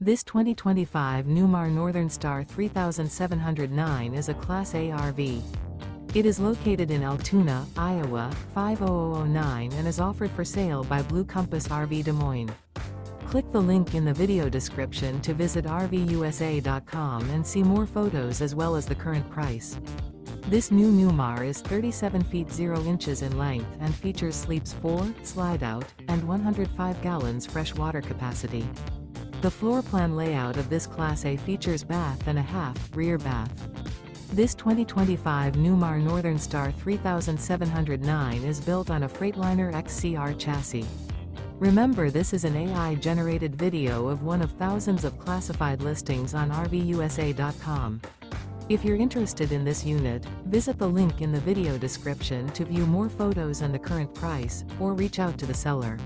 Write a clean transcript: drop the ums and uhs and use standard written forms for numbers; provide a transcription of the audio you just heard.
This 2025 Newmar Northern Star 3709 is a Class A RV. It is located in Altoona, Iowa, 50009 and is offered for sale by Blue Compass RV Des Moines. Click the link in the video description to visit RVUSA.com and see more photos as well as the current price. This new Newmar is 37 feet 0 inches in length and features sleeps 4, Slideout, and 105 gallons fresh water capacity. The floor plan layout of this Class A features bath and a half, rear bath. This 2025 Newmar Northern Star 3709 is built on a Freightliner XCR chassis. Remember, this is an AI-generated video of one of thousands of classified listings on RVUSA.com. If you're interested in this unit, visit the link in the video description to view more photos and the current price, or reach out to the seller.